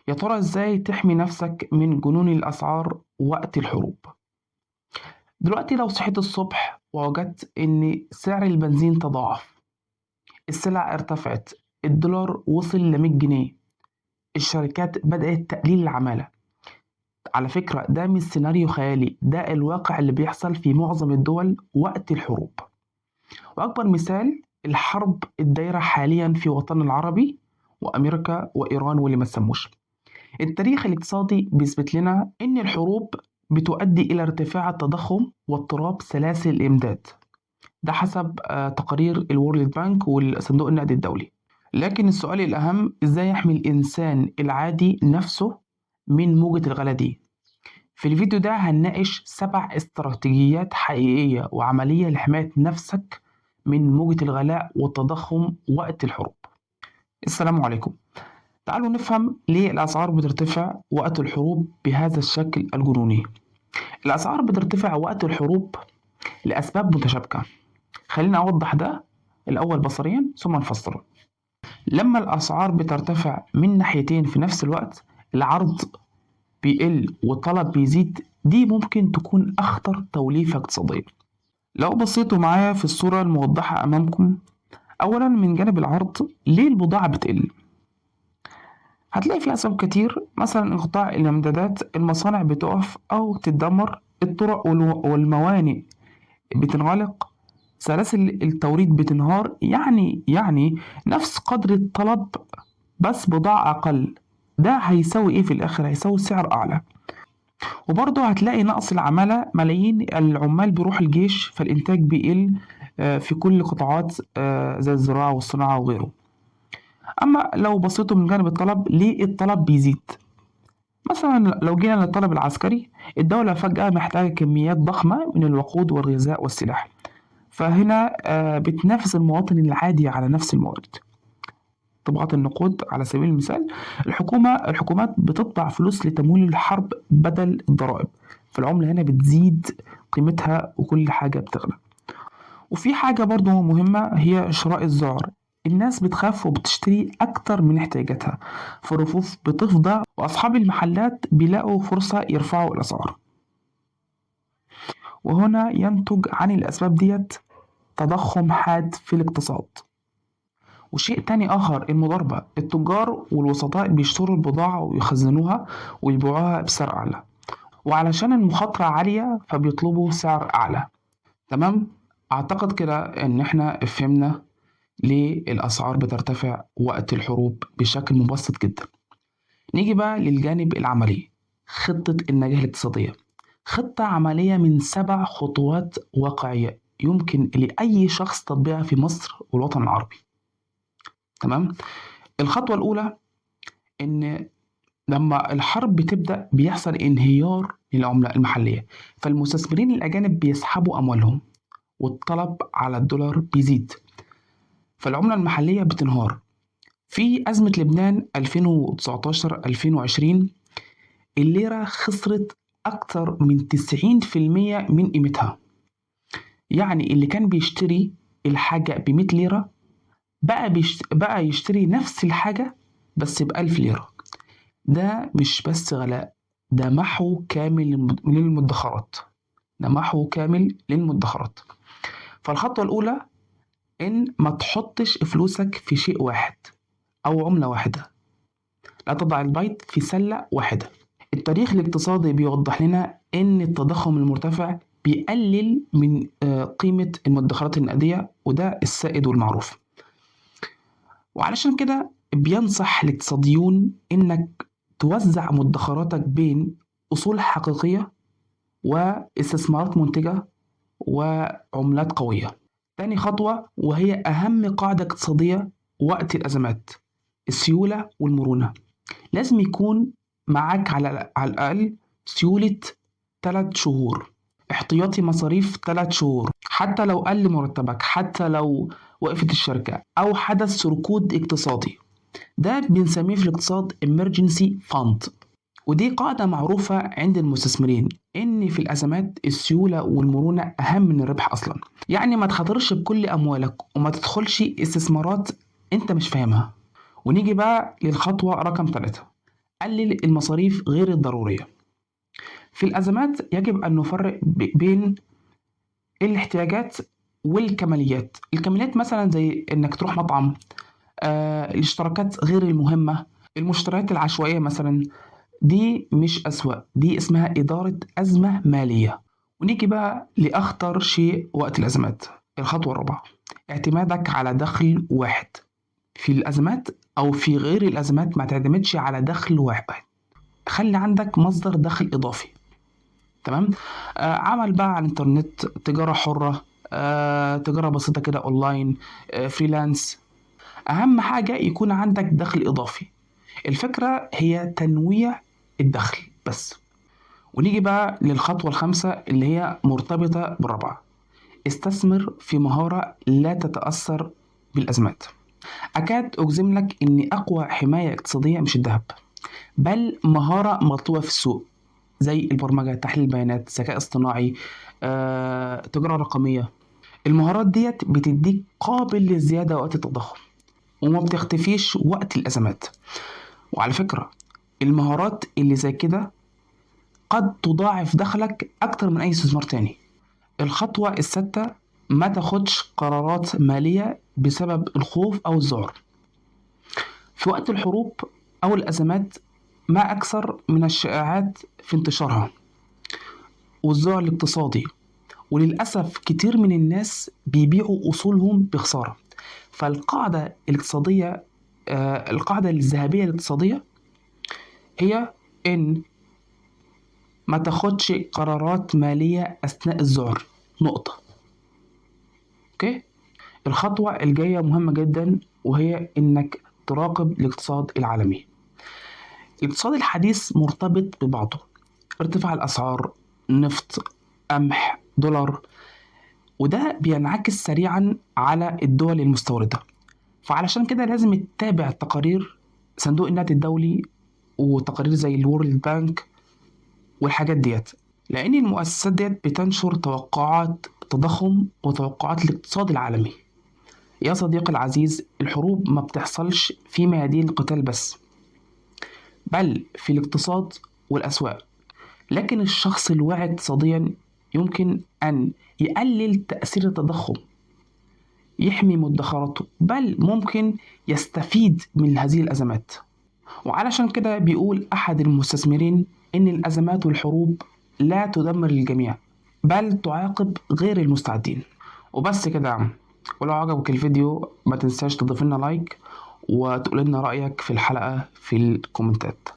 يا ترى إزاي تحمي نفسك من جنون الأسعار وقت الحروب؟ دلوقتي لو صحيت الصبح ووجدت إن سعر البنزين تضاعف، السلع ارتفعت، الدولار وصل ل100 جنيه، الشركات بدأت تقليل العمالة. على فكرة ده مش سيناريو خيالي، ده الواقع اللي بيحصل في معظم الدول وقت الحروب. وأكبر مثال الحرب الدايرة حاليا في وطننا العربي وأمريكا وإيران واللي ما تسموش. التاريخ الاقتصادي بيثبت لنا إن الحروب بتؤدي إلى ارتفاع التضخم واضطراب سلاسل الإمداد، ده حسب تقارير الورلد بانك والصندوق النقدي الدولي. لكن السؤال الأهم إزاي يحمي الإنسان العادي نفسه من موجة الغلا دي؟ في الفيديو ده هنناقش 7 استراتيجيات حقيقية وعملية لحماية نفسك من موجة الغلاء والتضخم وقت الحروب. السلام عليكم. تعالوا نفهم ليه الأسعار بترتفع وقت الحروب بهذا الشكل الجنوني. الأسعار بترتفع وقت الحروب لأسباب متشابكة. خلينا أوضح ده الأول بصريا ثم نفسره. لما الأسعار بترتفع من ناحيتين في نفس الوقت، العرض بيقل والطلب بيزيد، دي ممكن تكون أخطر توليفة اقتصادية. لو بصيتوا معايا في الصورة الموضحة أمامكم، أولا من جانب العرض ليه البضاعة بتقل؟ هتلاقي في أسباب كتير، مثلا انقطاع الإمدادات، المصانع بتقف أو تتدمر، الطرق والموانئ بتنغلق، سلاسل التوريد بتنهار، يعني نفس قدر الطلب بس بضاعة أقل. ده هيساوي إيه في الآخر؟ هيساوي سعر أعلى. وبرضه هتلاقي نقص العمالة، ملايين العمال بيروح الجيش فالإنتاج بيقل في كل قطاعات زي الزراعة والصناعة وغيره. أما لو بصيتوا من جانب الطلب، ليه الطلب بيزيد؟ مثلا لو جينا للطلب العسكري، الدولة فجأة محتاجة كميات ضخمة من الوقود والغذاء والسلاح، فهنا بتنافس المواطن العادي على نفس الموارد. طبقات النقود على سبيل المثال، الحكومات بتطبع فلوس لتمويل الحرب بدل الضرائب، فالعملة هنا بتزيد قيمتها وكل حاجة بتغلى. وفي حاجة برضو مهمة هي شراء الذعر. الناس بتخاف وبتشتري أكتر من احتياجاتها، فالرفوف بتفضى وأصحاب المحلات بيلاقوا فرصة يرفعوا الأسعار. وهنا ينتج عن الأسباب ديت تضخم حاد في الاقتصاد. وشيء تاني آخر المضاربة، التجار والوسطاء بيشتروا البضاعة ويخزنوها ويبيعوها بسعر أعلى، وعلشان المخاطرة عالية فبيطلبوا سعر أعلى. تمام؟ أعتقد كده إن إحنا فهمنا ليه الأسعار بترتفع وقت الحروب بشكل مبسط جدا. نيجي بقى للجانب العملي، خطة النجاح الاقتصادية. خطة عملية من 7 خطوات واقعية يمكن لأي شخص تطبيقها في مصر والوطن العربي. تمام؟ الخطوة الأولى إن لما الحرب بتبدأ بيحصل انهيار للعملة المحلية، فالمستثمرين الأجانب بيسحبوا أموالهم والطلب على الدولار بيزيد، فالعملة المحلية بتنهار. في أزمة لبنان 2019-2020 الليرة خسرت أكتر من 90% من قيمتها. يعني اللي كان بيشتري الحاجة ب100 ليرة بقى يشتري نفس الحاجة بس ب1000 ليرة. ده مش بس غلاء، ده محو كامل للمدخرات. فالخطوة الأولى إن ما تحطش فلوسك في شيء واحد أو عملة واحدة، لا تضع البيض في سلة واحدة. التاريخ الاقتصادي بيوضح لنا إن التضخم المرتفع بيقلل من قيمة المدخرات النقدية، وده السائد والمعروف. وعلشان كده بينصح الاقتصاديون إنك توزع مدخراتك بين أصول حقيقية واستثمارات منتجة وعملات قوية. تاني خطوة وهي أهم قاعدة اقتصادية وقت الأزمات، السيولة والمرونة. لازم يكون معاك على الأقل سيولة 3 شهور، احتياطي مصاريف 3 شهور، حتى لو قل مرتبك، حتى لو وقفت الشركة أو حدث ركود اقتصادي. ده بنسميه في الاقتصاد emergency fund. ودي قاعدة معروفة عند المستثمرين إن في الأزمات السيولة والمرونة أهم من الربح أصلا. يعني ما تخاطرش بكل أموالك وما تدخلش استثمارات أنت مش فاهمها. ونيجي بقى للخطوة رقم 3، قلل المصاريف غير الضرورية. في الأزمات يجب أن نفرق بين الاحتياجات والكماليات. الكماليات مثلا زي إنك تروح مطعم، الاشتراكات غير المهمة، المشتريات العشوائية مثلا، دي مش أسوأ، دي اسمها إدارة أزمة مالية. ونيجي بقى لأخطر شيء وقت الأزمات، الخطوة الرابعة، اعتمادك على دخل واحد. في الأزمات أو في غير الأزمات ما تعتمدش على دخل واحد، خلي عندك مصدر دخل إضافي. تمام. عمل بقى على الإنترنت، تجارة حرة، تجارة بسيطة كده أونلاين، فريلانس. أهم حاجة يكون عندك دخل إضافي. الفكرة هي تنويع الدخل بس. ونيجي بقى للخطوة الخامسة اللي هي مرتبطة بالرابعة، استثمر في مهارة لا تتأثر بالأزمات. أكاد أجزم لك إن أقوى حماية اقتصادية مش الذهب، بل مهارة مطلوبة في السوق، زي البرمجة، تحليل البيانات، ذكاء اصطناعي، تجارة رقمية. المهارات ديت بتديك قابل للزيادة وقت التضخم، وما بتختفيش وقت الأزمات. وعلى فكرة المهارات اللي زي كده قد تضاعف دخلك أكتر من أي استثمار تاني. الخطوة السادسة، ما تاخدش قرارات مالية بسبب الخوف أو الذعر. في وقت الحروب أو الأزمات ما أكثر من الشائعات في انتشارها والذعر الاقتصادي، وللأسف كتير من الناس بيبيعوا أصولهم بخسارة. فالقاعدة الاقتصادية، القاعدة الذهبية الاقتصادية هي إن ما تاخدش قرارات مالية أثناء الذعر، نقطة. أوكي؟ الخطوة الجاية مهمة جدا، وهي إنك تراقب الاقتصاد العالمي. الاقتصاد الحديث مرتبط ببعضه، ارتفاع الأسعار، نفط، قمح، دولار، وده بينعكس سريعا على الدول المستوردة. فعلشان كده لازم تتابع تقارير صندوق النقد الدولي وتقارير زي الورلد بانك والحاجات ديت، لأن المؤسسات ديت بتنشر توقعات تضخم وتوقعات الاقتصاد العالمي. يا صديقي العزيز، الحروب ما بتحصلش في ميادين القتال بس، بل في الاقتصاد والأسواق. لكن الشخص الواعي اقتصاديا يمكن أن يقلل تأثير التضخم، يحمي مدخراته، بل ممكن يستفيد من هذه الأزمات. وعلشان كده بيقول أحد المستثمرين إن الأزمات والحروب لا تدمر الجميع، بل تعاقب غير المستعدين. وبس كده يا عم. ولو عجبك الفيديو ما تنساش تضيف لنا لايك وتقول لنا رأيك في الحلقة في الكومنتات.